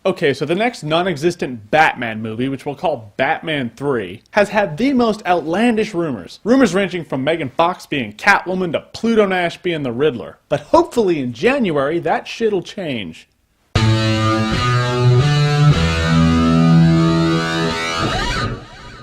Okay, so the next non-existent Batman movie, which we'll call Batman 3, has had the most outlandish rumors. Rumors ranging from Megan Fox being Catwoman to Pluto Nash being the Riddler. But hopefully in January, that shit'll change.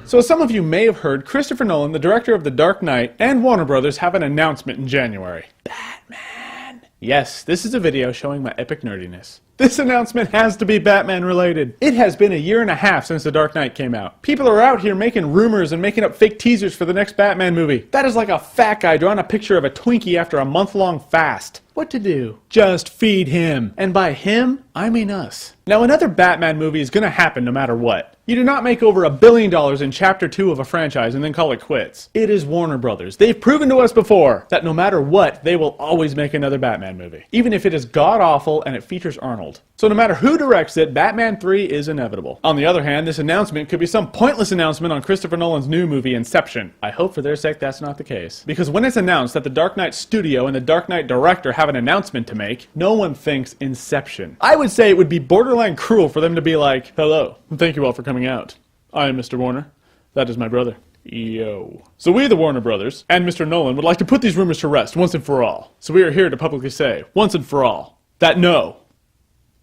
So as some of you may have heard, Christopher Nolan, the director of The Dark Knight, and Warner Brothers have an announcement in January. Batman. Yes, this is a video showing my epic nerdiness. This announcement has to be Batman related. It has been 1.5 years since The Dark Knight came out. People are out here making rumors and making up fake teasers for the next Batman movie. That is like a fat guy drawing a picture of a Twinkie after a month-long fast. What to do? Just feed him. And by him, I mean us. Now another Batman movie is gonna happen no matter what. You do not make over $1 billion in Chapter 2 of a franchise and then call it quits. It is Warner Brothers. They've proven to us before that no matter what, they will always make another Batman movie. Even if it is god-awful and it features Arnold. So no matter who directs it, Batman 3 is inevitable. On the other hand, this announcement could be some pointless announcement on Christopher Nolan's new movie, Inception. I hope for their sake that's not the case. Because when it's announced that the Dark Knight studio and the Dark Knight director have an announcement to make, no one thinks Inception. I would say it would be borderline cruel for them to be like, hello, thank you all for coming out. I am Mr. Warner. That is my brother. Yo. So we, the Warner Brothers, and Mr. Nolan would like to put these rumors to rest once and for all. So we are here to publicly say, once and for all, that no,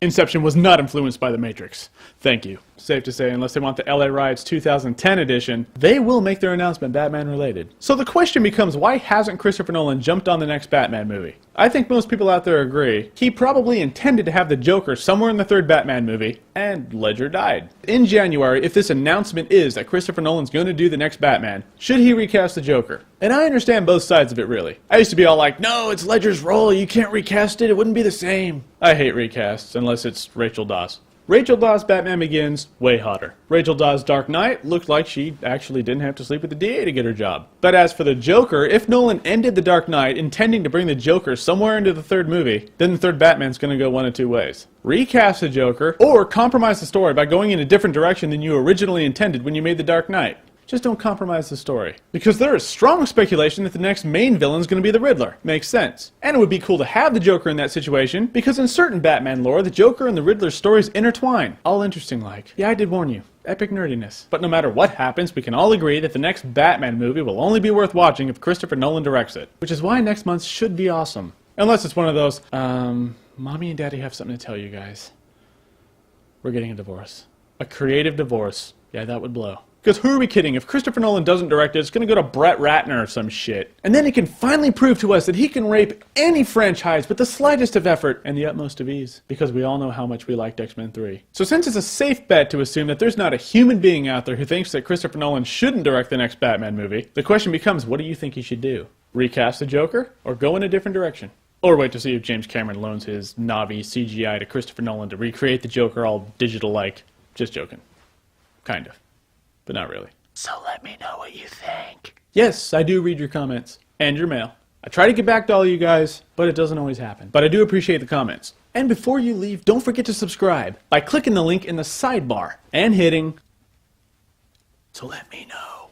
Inception was not influenced by The Matrix. Thank you. Safe to say, unless they want the LA Riots 2010 edition, they will make their announcement Batman related. So the question becomes, why hasn't Christopher Nolan jumped on the next Batman movie? I think most people out there agree. He probably intended to have the Joker somewhere in the third Batman movie, and Ledger died. In January, if this announcement is that Christopher Nolan's going to do the next Batman, should he recast the Joker? And I understand both sides of it, really. I used to be all like, no, it's Ledger's role, you can't recast it, it wouldn't be the same. I hate recasts, unless it's Rachel Dawes. Rachel Dawes' Batman Begins, way hotter. Rachel Dawes' Dark Knight looked like she actually didn't have to sleep with the DA to get her job. But as for the Joker, if Nolan ended The Dark Knight intending to bring the Joker somewhere into the third movie, then the third Batman's gonna go one of two ways. Recast the Joker, or compromise the story by going in a different direction than you originally intended when you made The Dark Knight. Just don't compromise the story. Because there is strong speculation that the next main villain is going to be the Riddler. Makes sense. And it would be cool to have the Joker in that situation, because in certain Batman lore, the Joker and the Riddler's stories intertwine. All interesting like. Yeah, I did warn you. Epic nerdiness. But no matter what happens, we can all agree that the next Batman movie will only be worth watching if Christopher Nolan directs it. Which is why next month should be awesome. Unless it's one of those, Mommy and Daddy have something to tell you guys. We're getting a divorce. A creative divorce. Yeah, that would blow. Because who are we kidding? If Christopher Nolan doesn't direct it, it's going to go to Brett Ratner or some shit. And then he can finally prove to us that he can rape any franchise with the slightest of effort and the utmost of ease. Because we all know how much we liked X-Men 3. So since it's a safe bet to assume that there's not a human being out there who thinks that Christopher Nolan shouldn't direct the next Batman movie, the question becomes, what do you think he should do? Recast the Joker? Or go in a different direction? Or wait to see if James Cameron loans his Na'vi CGI to Christopher Nolan to recreate the Joker all digital-like. Just joking. Kind of. But not really. So let me know what you think. Yes, I do read your comments. And your mail. I try to get back to all you guys, but it doesn't always happen. But I do appreciate the comments. And before you leave, don't forget to subscribe by clicking the link in the sidebar and hitting So let me know.